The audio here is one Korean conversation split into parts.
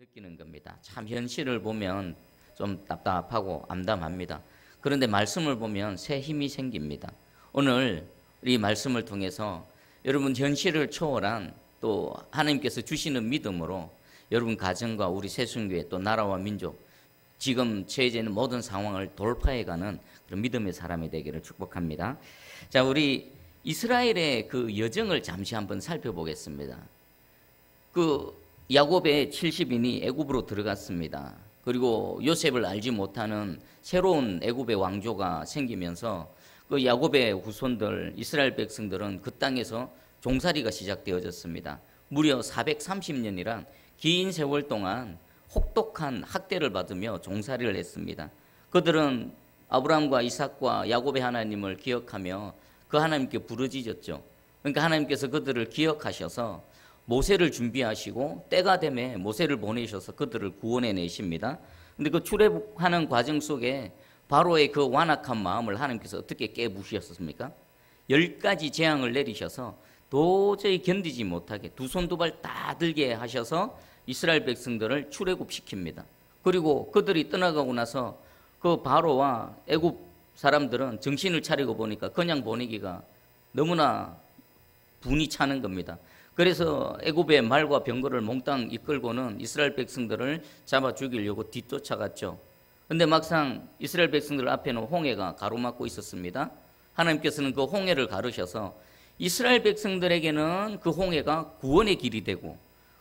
느끼는 겁니다. 참 현실을 보면 좀 답답하고 암담합니다. 그런데 말씀을 보면 새 힘이 생깁니다. 오늘 이 말씀을 통해서 여러분 현실을 초월한 또 하나님께서 주시는 믿음으로 여러분 가정과 우리 새순교회 또 나라와 민족 지금 처해지는 모든 상황을 돌파해가는 그런 믿음의 사람이 되기를 축복합니다. 자, 우리 이스라엘의 그 여정을 잠시 한번 살펴보겠습니다. 그 야곱의 70인이 애굽으로 들어갔습니다. 그리고 요셉을 알지 못하는 새로운 애굽의 왕조가 생기면서 그 야곱의 후손들 이스라엘 백성들은 그 땅에서 종살이가 시작되어졌습니다. 무려 430년이란 긴 세월 동안 혹독한 학대를 받으며 종살이를 했습니다. 그들은 아브라함과 이삭과 야곱의 하나님을 기억하며 그 하나님께 부르짖었죠. 그러니까 하나님께서 그들을 기억하셔서 모세를 준비하시고 때가 되매 모세를 보내셔서 그들을 구원해 내십니다. 근데 그 출애굽하는 과정 속에 바로의 그 완악한 마음을 하나님께서 어떻게 깨부수셨습니까? 10가지 재앙을 내리셔서 도저히 견디지 못하게 두 손 두 발 다 들게 하셔서 이스라엘 백성들을 출애굽시킵니다. 그리고 그들이 떠나가고 나서 그 바로와 애굽 사람들은 정신을 차리고 보니까 그냥 보내기가 너무나 분이 차는 겁니다. 그래서 애굽의 말과 병거를 몽땅 이끌고는 이스라엘 백성들을 잡아 죽이려고 뒤쫓아갔죠. 근데 막상 이스라엘 백성들 앞에는 홍해가 가로막고 있었습니다. 하나님께서는 그 홍해를 가르셔서 이스라엘 백성들에게는 그 홍해가 구원의 길이 되고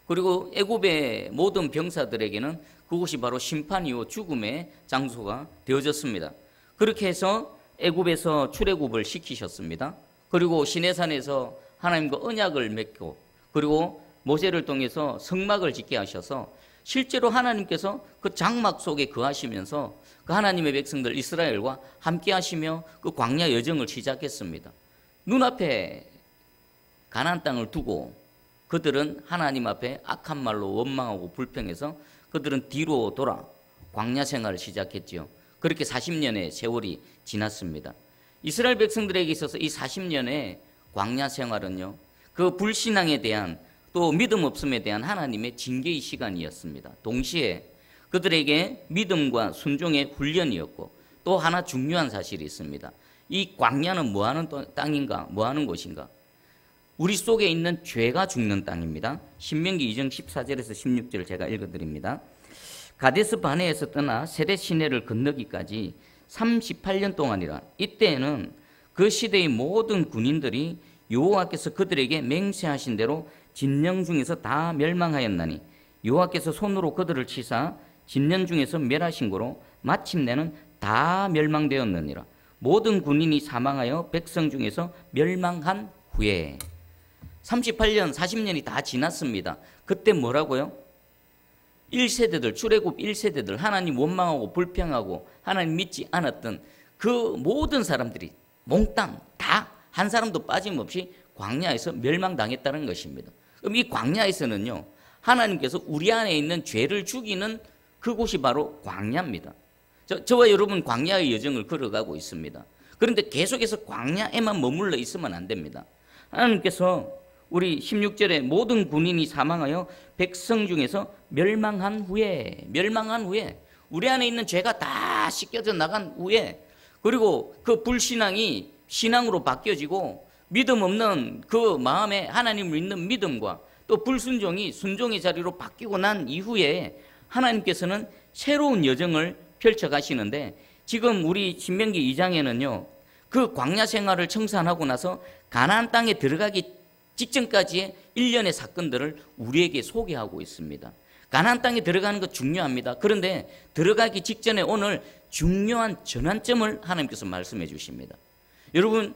그리고 애굽의 모든 병사들에게는 그곳이 바로 심판이요 죽음의 장소가 되어졌습니다. 그렇게 해서 애굽에서 출애굽을 시키셨습니다. 그리고 시내산에서 하나님과 언약을 맺고 그리고 모세를 통해서 성막을 짓게 하셔서 실제로 하나님께서 그 장막 속에 거하시면서 그 하나님의 백성들 이스라엘과 함께 하시며 그 광야 여정을 시작했습니다. 눈앞에 가나안 땅을 두고 그들은 하나님 앞에 악한 말로 원망하고 불평해서 그들은 뒤로 돌아 광야 생활을 시작했죠. 그렇게 40년의 세월이 지났습니다. 이스라엘 백성들에게 있어서 이 40년의 광야 생활은요, 그 불신앙에 대한 또 믿음 없음에 대한 하나님의 징계의 시간이었습니다. 동시에 그들에게 믿음과 순종의 훈련이었고 또 하나 중요한 사실이 있습니다. 이 광야는 뭐하는 땅인가, 뭐하는 곳인가? 우리 속에 있는 죄가 죽는 땅입니다. 신명기 2장 14절에서 16절 제가 읽어드립니다. 가데스 바네에서 떠나 세렛 시내를 건너기까지 38년 동안이라. 이때에는 그 시대의 모든 군인들이 여호와께서 그들에게 맹세하신 대로 진영 중에서 다 멸망하였나니 여호와께서 손으로 그들을 치사 진영 중에서 멸하신 거로 마침내는 다 멸망되었느니라. 모든 군인이 사망하여 백성 중에서 멸망한 후에 38년 40년이 다 지났습니다. 그때 뭐라고요? 1세대들 출애굽 1세대들 하나님 원망하고 불평하고 하나님 믿지 않았던 그 모든 사람들이 몽땅 다 한 사람도 빠짐없이 광야에서 멸망당했다는 것입니다. 그럼 이 광야에서는요, 하나님께서 우리 안에 있는 죄를 죽이는 그곳이 바로 광야입니다. 저와 여러분 광야의 여정을 걸어가고 있습니다. 그런데 계속해서 광야에만 머물러 있으면 안 됩니다. 하나님께서 우리 16절에 모든 군인이 사망하여 백성 중에서 멸망한 후에 우리 안에 있는 죄가 다 씻겨져 나간 후에 그리고 그 불신앙이 신앙으로 바뀌어지고 믿음 없는 그 마음에 하나님을 믿는 믿음과 또 불순종이 순종의 자리로 바뀌고 난 이후에 하나님께서는 새로운 여정을 펼쳐가시는데 지금 우리 신명기 2장에는요 그 광야 생활을 청산하고 나서 가나안 땅에 들어가기 직전까지의 일련의 사건들을 우리에게 소개하고 있습니다. 가나안 땅에 들어가는 것 중요합니다. 그런데 들어가기 직전에 오늘 중요한 전환점을 하나님께서 말씀해 주십니다. 여러분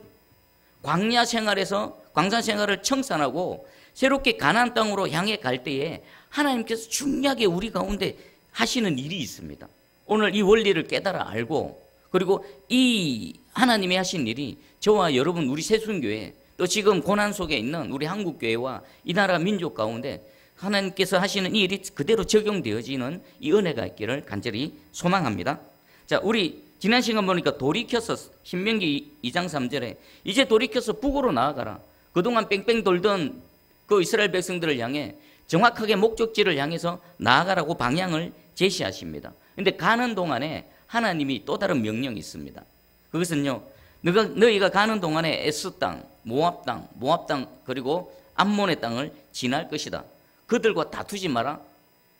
광야 생활에서 광산 생활을 청산하고 새롭게 가나안 땅으로 향해 갈 때에 하나님께서 중요하게 우리 가운데 하시는 일이 있습니다. 오늘 이 원리를 깨달아 알고 그리고 이 하나님이 하신 일이 저와 여러분 우리 새순교회 또 지금 고난 속에 있는 우리 한국교회와 이 나라 민족 가운데 하나님께서 하시는 이 일이 그대로 적용되어지는 이 은혜가 있기를 간절히 소망합니다. 자, 우리 지난 시간 보니까 돌이켜서 신명기 2장 3절에 이제 돌이켜서 북으로 나아가라. 그동안 뺑뺑 돌던 그 이스라엘 백성들을 향해 정확하게 목적지를 향해서 나아가라고 방향을 제시하십니다. 근데 가는 동안에 하나님이 또 다른 명령이 있습니다. 그것은요, 너희가 가는 동안에 에스 땅, 모압 땅 그리고 암몬의 땅을 지날 것이다. 그들과 다투지 마라.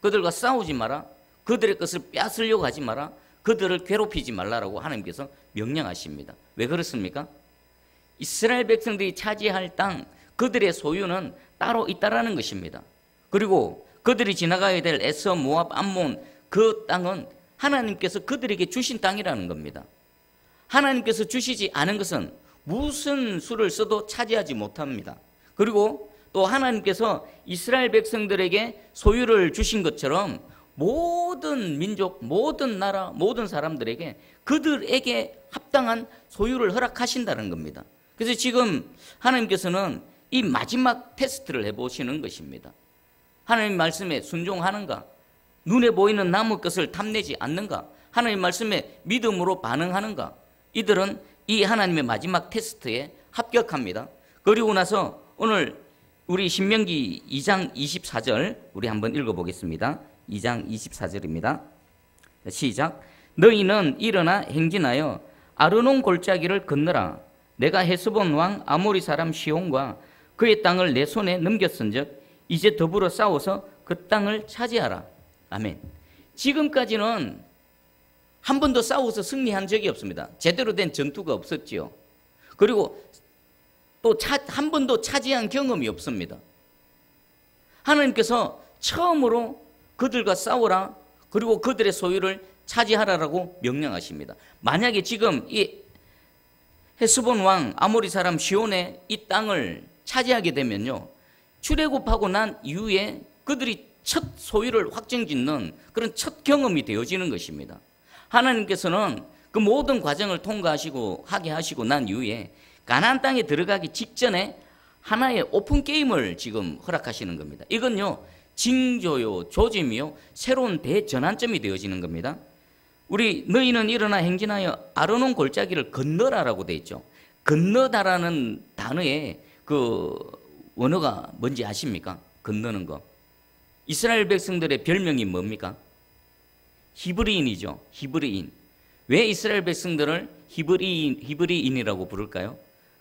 그들과 싸우지 마라. 그들의 것을 빼앗으려고 하지 마라. 그들을 괴롭히지 말라라고 하나님께서 명령하십니다. 왜 그렇습니까? 이스라엘 백성들이 차지할 땅, 그들의 소유는 따로 있다라는 것입니다. 그리고 그들이 지나가야 될 에서, 모압, 암몬 그 땅은 하나님께서 그들에게 주신 땅이라는 겁니다. 하나님께서 주시지 않은 것은 무슨 수를 써도 차지하지 못합니다. 그리고 또 하나님께서 이스라엘 백성들에게 소유를 주신 것처럼 모든 민족, 모든 나라, 모든 사람들에게 그들에게 합당한 소유를 허락하신다는 겁니다. 그래서 지금 하나님께서는 이 마지막 테스트를 해보시는 것입니다. 하나님 말씀에 순종하는가? 눈에 보이는 남의 것을 탐내지 않는가? 하나님 말씀에 믿음으로 반응하는가? 이들은 이 하나님의 마지막 테스트에 합격합니다. 그리고 나서 오늘 우리 신명기 2장 24절 우리 한번 읽어보겠습니다. 2장 24절입니다. 시작. 너희는 일어나 행진하여 아르논 골짜기를 건너라. 내가 헤스본 왕 아모리 사람 시온과 그의 땅을 내 손에 넘겼은즉 이제 더불어 싸워서 그 땅을 차지하라. 아멘. 지금까지는 한 번도 싸워서 승리한 적이 없습니다. 제대로 된 전투가 없었지요. 그리고 또 한 번도 차지한 경험이 없습니다. 하나님께서 처음으로 그들과 싸우라, 그리고 그들의 소유를 차지하라라고 명령하십니다. 만약에 지금 이 헤스본 왕 아모리 사람 시온의 이 땅을 차지하게 되면요, 출애굽하고 난 이후에 그들이 첫 소유를 확정짓는 그런 첫 경험이 되어지는 것입니다. 하나님께서는 그 모든 과정을 통과하시고 하게 하시고 난 이후에 가나안 땅에 들어가기 직전에 하나의 오픈 게임을 지금 허락하시는 겁니다. 이건요, 징조요, 조짐이요, 새로운 대전환점이 되어지는 겁니다. 우리 너희는 일어나 행진하여 아르논 골짜기를 건너라라고 되어 있죠. 건너다라는 단어의 그 원어가 뭔지 아십니까? 건너는 거. 이스라엘 백성들의 별명이 뭡니까? 히브리인이죠. 히브리인. 왜 이스라엘 백성들을 히브리인이라고 부를까요?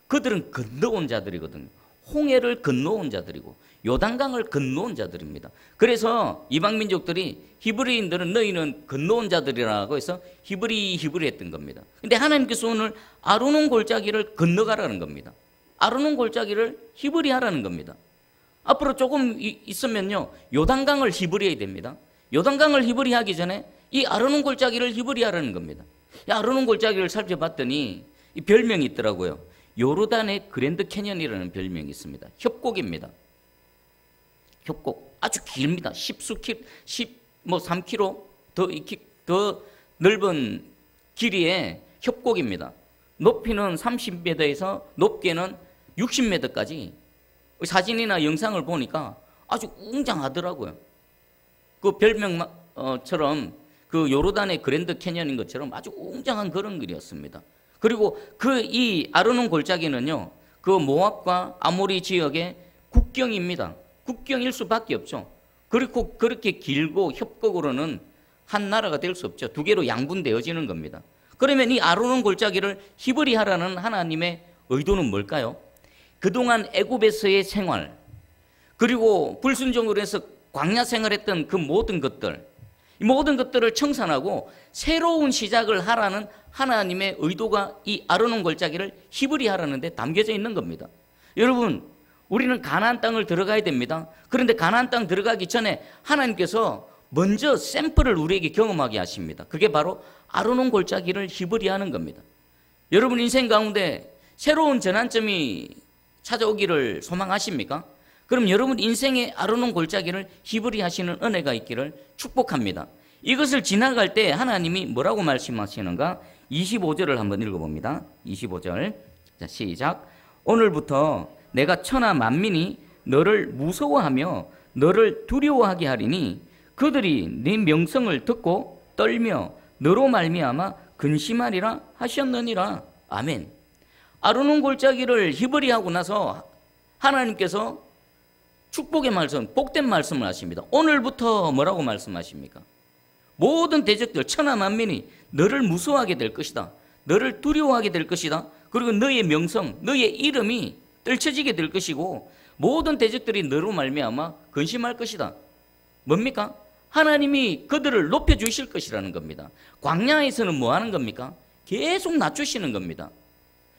그들은 건너온 자들이거든요. 홍해를 건너온 자들이고 요단강을 건너온 자들입니다. 그래서 이방 민족들이 히브리인들은 너희는 건너온 자들이라고 해서 히브리 했던 겁니다. 근데 하나님께서 오늘 아르논 골짜기를 건너가라는 겁니다. 아르논 골짜기를 히브리하라는 겁니다. 앞으로 조금 있으면요, 요단강을 히브리해야 됩니다. 요단강을 히브리하기 전에 이 아르논 골짜기를 히브리하라는 겁니다. 이 아르논 골짜기를 살펴봤더니 이 별명이 있더라고요. 요르단의 그랜드 캐년이라는 별명이 있습니다. 협곡입니다. 협곡 아주 깁니다. 3km 더 넓은 길이의 협곡입니다. 높이는 30m에서 높게는 60m까지 사진이나 영상을 보니까 아주 웅장하더라고요. 그 별명처럼 그 요르단의 그랜드 캐년인 것처럼 아주 웅장한 그런 글이었습니다. 그리고 이 아르논 골짜기는요, 그 모압과 아모리 지역의 국경입니다. 국경일 수밖에 없죠. 그리고 그렇게 길고 협곡으로는 한 나라가 될 수 없죠. 두 개로 양분되어지는 겁니다. 그러면 이 아르논 골짜기를 히브리하라는 하나님의 의도는 뭘까요? 그동안 애굽에서의 생활, 그리고 불순종으로 해서 광야 생활했던 그 모든 것들, 이 모든 것들을 청산하고 새로운 시작을 하라는 하나님의 의도가 이 아르논 골짜기를 히브리하라는 데 담겨져 있는 겁니다. 여러분, 우리는 가나안 땅을 들어가야 됩니다. 그런데 가나안 땅 들어가기 전에 하나님께서 먼저 샘플을 우리에게 경험하게 하십니다. 그게 바로 아르논 골짜기를 히브리하는 겁니다. 여러분 인생 가운데 새로운 전환점이 찾아오기를 소망하십니까? 그럼 여러분 인생의 아르논 골짜기를 히브리하시는 은혜가 있기를 축복합니다. 이것을 지나갈 때 하나님이 뭐라고 말씀하시는가? 25절을 한번 읽어봅니다. 25절. 자, 시작. 오늘부터 내가 천하 만민이 너를 무서워하며 너를 두려워하게 하리니 그들이 네 명성을 듣고 떨며 너로 말미암아 근심하리라 하셨느니라. 아멘. 아르논 골짜기를 히브리하고 나서 하나님께서 축복의 말씀, 복된 말씀을 하십니다. 오늘부터 뭐라고 말씀하십니까? 모든 대적들 천하 만민이 너를 무서워하게 될 것이다. 너를 두려워하게 될 것이다. 그리고 너의 명성, 너의 이름이 떨쳐지게 될 것이고 모든 대적들이 너로 말미암아 근심할 것이다. 뭡니까? 하나님이 그들을 높여주실 것이라는 겁니다. 광야에서는 뭐 하는 겁니까? 계속 낮추시는 겁니다.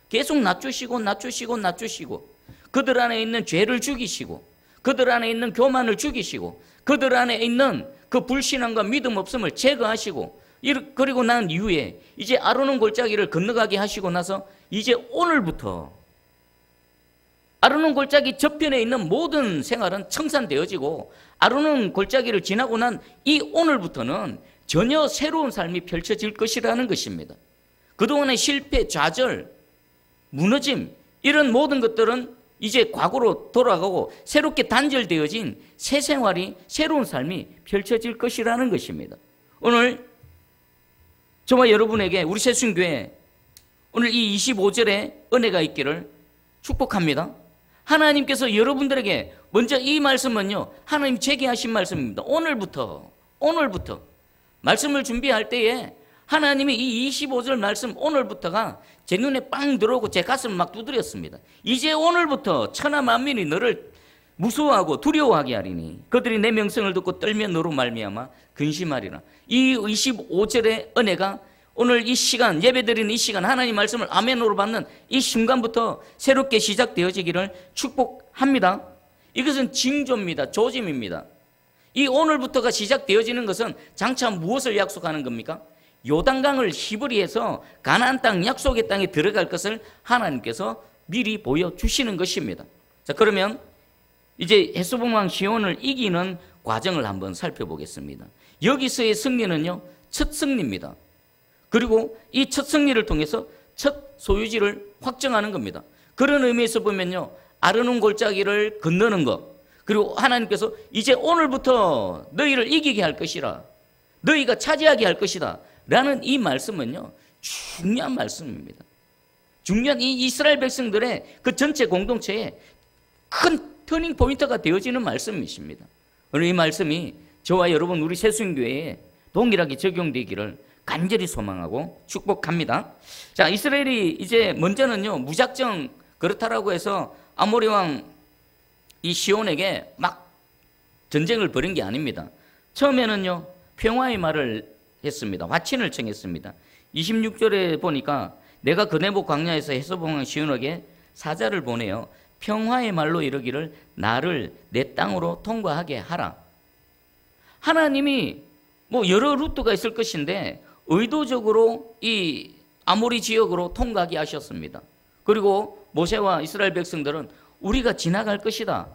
계속 낮추시고 그들 안에 있는 죄를 죽이시고 그들 안에 있는 교만을 죽이시고 그들 안에 있는 그 불신앙과 믿음 없음을 제거하시고 그리고 난 이후에 이제 아르논 골짜기를 건너가게 하시고 나서 이제 오늘부터 아르논 골짜기 저편에 있는 모든 생활은 청산되어지고 아르논 골짜기를 지나고 난 이 오늘부터는 전혀 새로운 삶이 펼쳐질 것이라는 것입니다. 그동안의 실패, 좌절, 무너짐 이런 모든 것들은 이제 과거로 돌아가고 새롭게 단절되어진 새 생활이 새로운 삶이 펼쳐질 것이라는 것입니다. 오늘 저와 여러분에게 우리 새순교회 오늘 이 25절에 은혜가 있기를 축복합니다. 하나님께서 여러분들에게 먼저 이 말씀은요 하나님 제게 하신 말씀입니다. 오늘부터 말씀을 준비할 때에 하나님이 이 25절 말씀 오늘부터가 제 눈에 빵 들어오고 제 가슴을 막 두드렸습니다. 이제 오늘부터 천하 만민이 너를 무서워하고 두려워하게 하리니 그들이 내 명성을 듣고 떨며 너로 말미암아 근심하리라. 이 25절의 은혜가 오늘 이 시간 예배드리는 이 시간 하나님 말씀을 아멘으로 받는 이 순간부터 새롭게 시작되어지기를 축복합니다. 이것은 징조입니다. 조짐입니다. 이 오늘부터가 시작되어지는 것은 장차 무엇을 약속하는 겁니까? 요단강을 히브리에서 가나안 땅 약속의 땅에 들어갈 것을 하나님께서 미리 보여주시는 것입니다. 자, 그러면 이제 헤스본 왕 시온을 이기는 과정을 한번 살펴보겠습니다. 여기서의 승리는요 첫 승리입니다. 그리고 이 첫 승리를 통해서 첫 소유지를 확정하는 겁니다. 그런 의미에서 보면요 아르논 골짜기를 건너는 것 그리고 하나님께서 이제 오늘부터 너희를 이기게 할 것이라 너희가 차지하게 할 것이다 라는 이 말씀은요 중요한 말씀입니다. 중요한 이 이스라엘 백성들의 그 전체 공동체에 큰 터닝 포인트가 되어지는 말씀이십니다. 오늘 이 말씀이 저와 여러분 우리 새순교회에 동일하게 적용되기를 간절히 소망하고 축복합니다. 자, 이스라엘이 이제 먼저는요 무작정 그렇다라고 해서 아모리 왕 이 시온에게 막 전쟁을 벌인 게 아닙니다. 처음에는요 평화의 말을 했습니다. 화친을 청했습니다. 26절에 보니까 내가 그네복 광야에서 헤스본 왕 시온에게 사자를 보내어 평화의 말로 이르기를 나를 내 땅으로 통과하게 하라. 하나님이 뭐 여러 루트가 있을 것인데 의도적으로 이 아모리 지역으로 통과하게 하셨습니다. 그리고 모세와 이스라엘 백성들은 우리가 지나갈 것이다.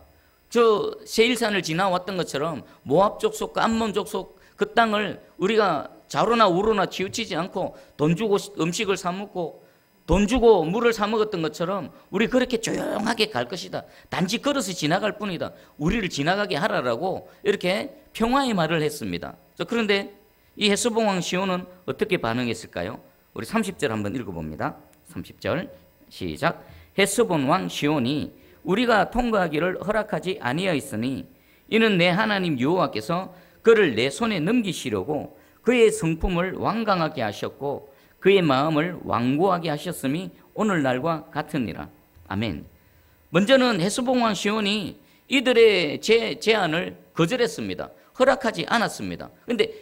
저 세일산을 지나왔던 것처럼 모압 족속과 암몬 족속 그 땅을 우리가 좌로나 우로나 치우치지 않고 돈 주고 음식을 사 먹고 돈 주고 물을 사 먹었던 것처럼 우리 그렇게 조용하게 갈 것이다. 단지 걸어서 지나갈 뿐이다. 우리를 지나가게 하라라고 이렇게 평화의 말을 했습니다. 그런데 이 헤스본 왕 시온은 어떻게 반응했을까요? 우리 30절 한번 읽어봅니다. 30절 시작. 헤스본 왕 시온이 우리가 통과하기를 허락하지 아니하였으니 이는 내 하나님 여호와께서 그를 내 손에 넘기시려고 그의 성품을 완강하게 하셨고 그의 마음을 완고하게 하셨음이 오늘날과 같으니라. 아멘. 먼저는 헤스본 왕 시온이 이들의 제안을 거절했습니다. 허락하지 않았습니다. 그런데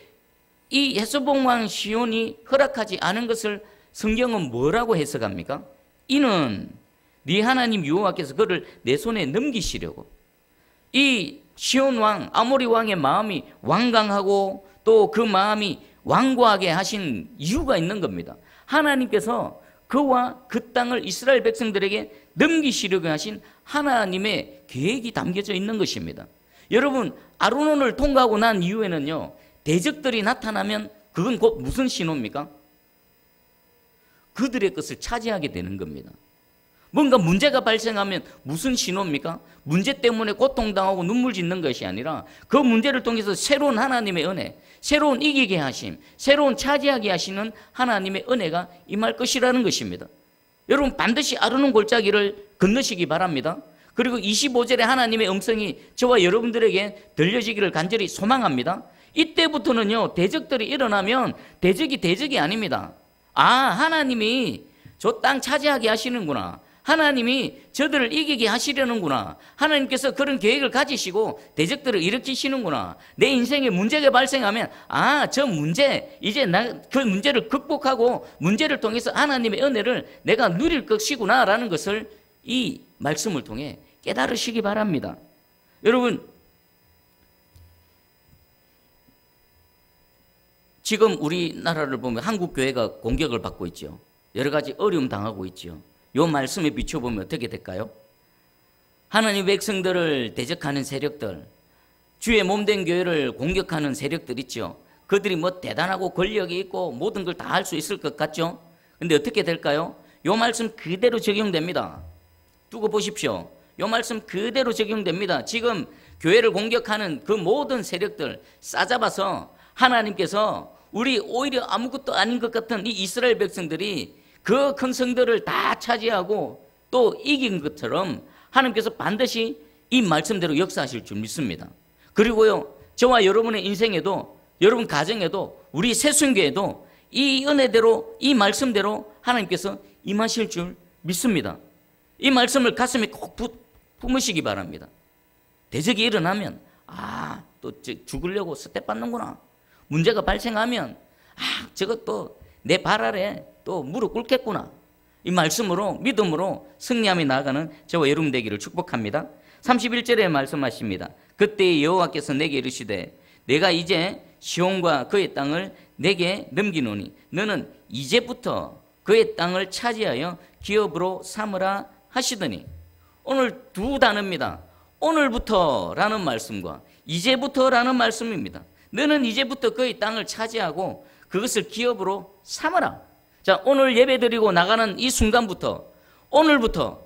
이 헤스본 왕 시온이 허락하지 않은 것을 성경은 뭐라고 해석합니까? 이는 네 하나님 여호와께서 그를 내 손에 넘기시려고. 이 시온 왕 아모리 왕의 마음이 완강하고 또 그 마음이 완고하게 하신 이유가 있는 겁니다. 하나님께서 그와 그 땅을 이스라엘 백성들에게 넘기시려고 하신 하나님의 계획이 담겨져 있는 것입니다. 여러분 아르논을 통과하고 난 이후에는요 대적들이 나타나면 그건 곧 무슨 신호입니까? 그들의 것을 차지하게 되는 겁니다. 뭔가 문제가 발생하면 무슨 신호입니까? 문제 때문에 고통당하고 눈물 짓는 것이 아니라 그 문제를 통해서 새로운 하나님의 은혜, 새로운 이기게 하심, 새로운 차지하게 하시는 하나님의 은혜가 임할 것이라는 것입니다. 여러분 반드시 아르논 골짜기를 건너시기 바랍니다. 그리고 25절에 하나님의 음성이 저와 여러분들에게 들려지기를 간절히 소망합니다. 이때부터는요, 대적들이 일어나면 대적이 아닙니다. 아, 하나님이 저 땅 차지하게 하시는구나. 하나님이 저들을 이기게 하시려는구나. 하나님께서 그런 계획을 가지시고 대적들을 일으키시는구나. 내 인생에 문제가 발생하면 아, 저 문제 이제 나 그 문제를 극복하고 문제를 통해서 하나님의 은혜를 내가 누릴 것이구나라는 것을 이 말씀을 통해 깨달으시기 바랍니다. 여러분, 지금 우리나라를 보면 한국 교회가 공격을 받고 있죠. 여러 가지 어려움 당하고 있죠. 요 말씀에 비춰보면 어떻게 될까요? 하나님 백성들을 대적하는 세력들, 주의 몸된 교회를 공격하는 세력들 있죠. 그들이 뭐 대단하고 권력이 있고 모든 걸 다 할 수 있을 것 같죠. 근데 어떻게 될까요? 요 말씀 그대로 적용됩니다. 두고 보십시오. 요 말씀 그대로 적용됩니다. 지금 교회를 공격하는 그 모든 세력들 싸잡아서 하나님께서 우리 오히려 아무것도 아닌 것 같은 이 이스라엘 백성들이 그 큰 성들을 다 차지하고 또 이긴 것처럼 하나님께서 반드시 이 말씀대로 역사하실 줄 믿습니다. 그리고요, 저와 여러분의 인생에도, 여러분 가정에도, 우리 새순교에도 이 은혜대로, 이 말씀대로 하나님께서 임하실 줄 믿습니다. 이 말씀을 가슴에 꼭 품으시기 바랍니다. 대적이 일어나면 아, 또 죽으려고 스텝 받는구나. 문제가 발생하면 아, 저것도 내 발 아래 또 무릎 꿇겠구나. 이 말씀으로 믿음으로 승리하며 나아가는 저와 여러분 되기를 축복합니다. 31절에 말씀하십니다. 그때 여호와께서 내게 이르시되 내가 이제 시온과 그의 땅을 내게 넘기노니 너는 이제부터 그의 땅을 차지하여 기업으로 삼으라 하시더니, 오늘 두 단어입니다. 오늘부터라는 말씀과 이제부터라는 말씀입니다. 너는 이제부터 그의 땅을 차지하고 그것을 기업으로 삼으라. 자, 오늘 예배드리고 나가는 이 순간부터, 오늘부터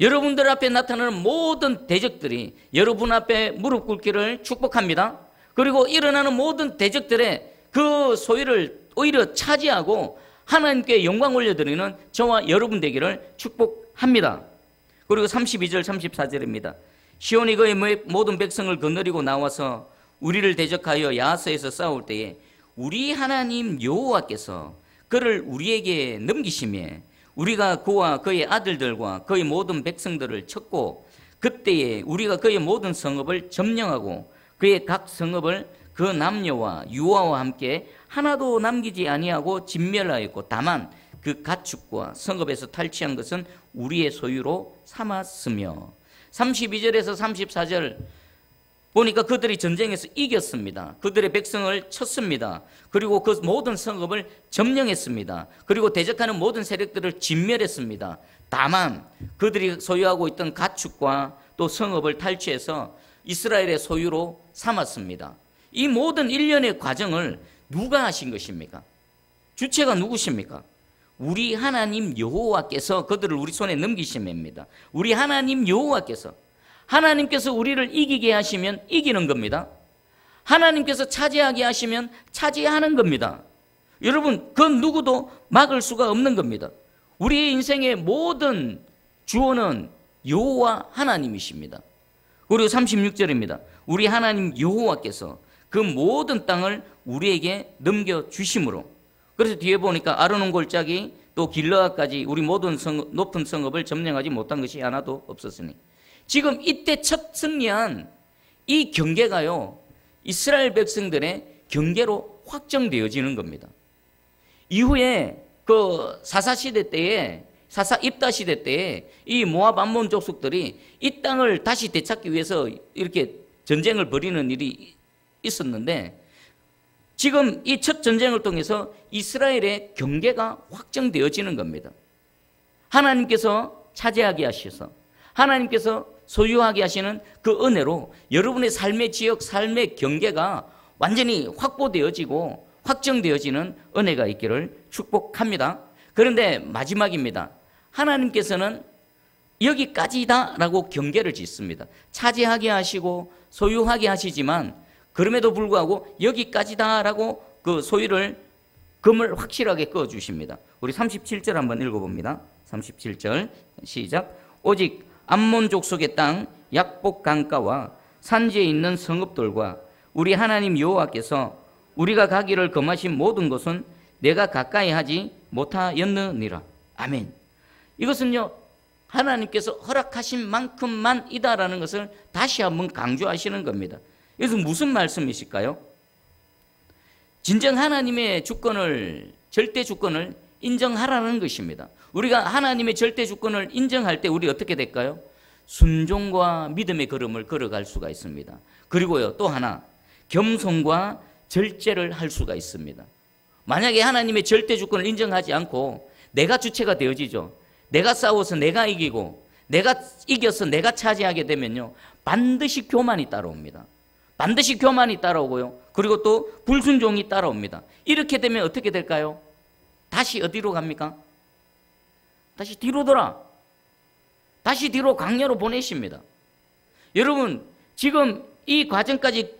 여러분들 앞에 나타나는 모든 대적들이 여러분 앞에 무릎 꿇기를 축복합니다. 그리고 일어나는 모든 대적들의 그 소유를 오히려 차지하고 하나님께 영광 올려드리는 저와 여러분 되기를 축복합니다. 그리고 32절 34절입니다. 시온이 그의 모든 백성을 거느리고 나와서 우리를 대적하여 야하스에서 싸울 때에 우리 하나님 여호와께서 그를 우리에게 넘기시매 우리가 그와 그의 아들들과 그의 모든 백성들을 쳤고 그때에 우리가 그의 모든 성읍을 점령하고 그의 각 성읍을 그 남녀와 유아와 함께 하나도 남기지 아니하고 진멸하였고 다만 그 가축과 성읍에서 탈취한 것은 우리의 소유로 삼았으며, 32절에서 34절 보니까 그들이 전쟁에서 이겼습니다. 그들의 백성을 쳤습니다. 그리고 그 모든 성읍을 점령했습니다. 그리고 대적하는 모든 세력들을 진멸했습니다. 다만 그들이 소유하고 있던 가축과 또 성읍을 탈취해서 이스라엘의 소유로 삼았습니다. 이 모든 일련의 과정을 누가 하신 것입니까? 주체가 누구십니까? 우리 하나님 여호와께서 그들을 우리 손에 넘기심입니다. 우리 하나님 여호와께서, 하나님께서 우리를 이기게 하시면 이기는 겁니다. 하나님께서 차지하게 하시면 차지하는 겁니다. 여러분, 그 누구도 막을 수가 없는 겁니다. 우리의 인생의 모든 주어는 여호와 하나님이십니다. 그리고 36절입니다. 우리 하나님 여호와께서 그 모든 땅을 우리에게 넘겨주심으로, 그래서 뒤에 보니까 아르논 골짜기 또 길르앗까지 우리 모든 높은 성읍을 점령하지 못한 것이 하나도 없었으니, 지금 이때 첫 승리한 이 경계가요, 이스라엘 백성들의 경계로 확정되어지는 겁니다. 이후에 그 사사시대 때에, 사사 입다 시대 때에 이 모압 암몬 족속들이 이 땅을 다시 되찾기 위해서 이렇게 전쟁을 벌이는 일이 있었는데, 지금 이 첫 전쟁을 통해서 이스라엘의 경계가 확정되어지는 겁니다. 하나님께서 차지하게 하셔서, 하나님께서 소유하게 하시는 그 은혜로 여러분의 삶의 지역, 삶의 경계가 완전히 확보되어지고 확정되어지는 은혜가 있기를 축복합니다. 그런데 마지막입니다. 하나님께서는 여기까지다라고 경계를 짓습니다. 차지하게 하시고 소유하게 하시지만 그럼에도 불구하고 여기까지다라고 그 소유를, 금을 확실하게 그어주십니다. 우리 37절 한번 읽어봅니다. 37절 시작. 오직 암몬 족속의 땅 약복 강가와 산지에 있는 성읍들과 우리 하나님 여호와께서 우리가 가기를 금하신 모든 것은 내가 가까이 하지 못하였느니라. 아멘. 이것은요, 하나님께서 허락하신 만큼만이다라는 것을 다시 한번 강조하시는 겁니다. 이것은 무슨 말씀이실까요? 진정 하나님의 주권을, 절대 주권을 인정하라는 것입니다. 우리가 하나님의 절대 주권을 인정할 때 우리 어떻게 될까요? 순종과 믿음의 걸음을 걸어갈 수가 있습니다. 그리고요, 또 하나, 겸손과 절제를 할 수가 있습니다. 만약에 하나님의 절대 주권을 인정하지 않고 내가 주체가 되어지죠. 내가 싸워서 내가 이기고 내가 이겨서 내가 차지하게 되면요, 반드시 교만이 따라옵니다. 반드시 교만이 따라오고요, 그리고 또 불순종이 따라옵니다. 이렇게 되면 어떻게 될까요? 다시 어디로 갑니까? 다시 뒤로 돌아. 다시 뒤로 광야로 보내십니다. 여러분, 지금 이 과정까지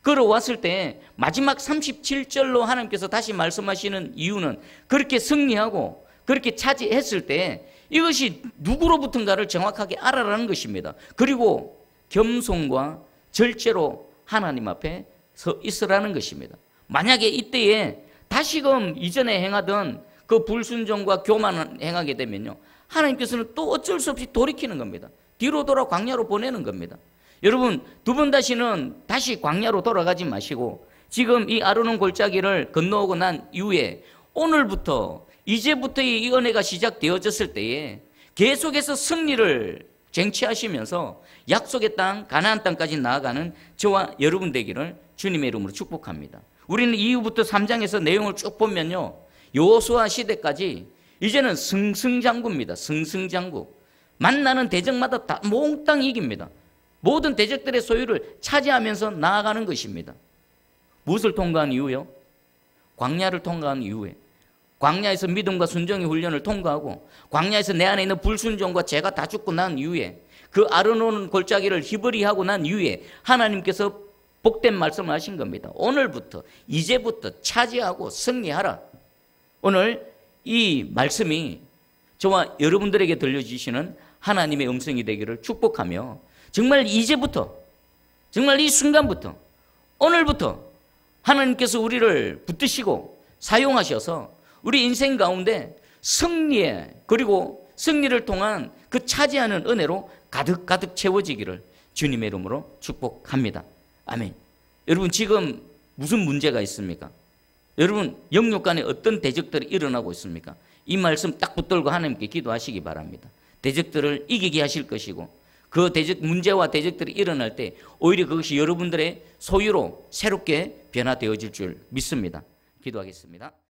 걸어왔을 때 마지막 37절로 하나님께서 다시 말씀하시는 이유는 그렇게 승리하고 그렇게 차지했을 때 이것이 누구로부터인가를 정확하게 알아라는 것입니다. 그리고 겸손과 절제로 하나님 앞에 서 있으라는 것입니다. 만약에 이때에 다시금 이전에 행하던 그 불순종과 교만을 행하게 되면요, 하나님께서는 또 어쩔 수 없이 돌이키는 겁니다. 뒤로 돌아 광야로 보내는 겁니다. 여러분, 두 번 다시 광야로 돌아가지 마시고 지금 이 아르논 골짜기를 건너오고 난 이후에 오늘부터, 이제부터 이 은혜가 시작되어졌을 때에 계속해서 승리를 쟁취하시면서 약속의 땅, 가나안 땅까지 나아가는 저와 여러분 되기를 주님의 이름으로 축복합니다. 우리는 이후부터 3장에서 내용을 쭉 보면요, 여호수아 시대까지 이제는 승승장구입니다. 승승장구. 만나는 대적마다 다 몽땅 이깁니다. 모든 대적들의 소유를 차지하면서 나아가는 것입니다. 무엇을 통과한 이후요? 광야를 통과한 이후에, 광야에서 믿음과 순종의 훈련을 통과하고 광야에서 내 안에 있는 불순종과 죄가 다 죽고 난 이후에, 그 아르논 골짜기를 히브리하고 난 이후에 하나님께서 복된 말씀을 하신 겁니다. 오늘부터, 이제부터 차지하고 승리하라. 오늘 이 말씀이 저와 여러분들에게 들려주시는 하나님의 음성이 되기를 축복하며, 정말 이제부터, 정말 이 순간부터, 오늘부터 하나님께서 우리를 붙드시고 사용하셔서 우리 인생 가운데 승리에, 그리고 승리를 통한 그 차지하는 은혜로 가득가득 채워지기를 주님의 이름으로 축복합니다. 아멘. 여러분, 지금 무슨 문제가 있습니까? 여러분, 영육 간에 어떤 대적들이 일어나고 있습니까? 이 말씀 딱 붙들고 하나님께 기도하시기 바랍니다. 대적들을 이기게 하실 것이고, 그 문제와 대적들이 일어날 때 오히려 그것이 여러분들의 소유로 새롭게 변화되어질 줄 믿습니다. 기도하겠습니다.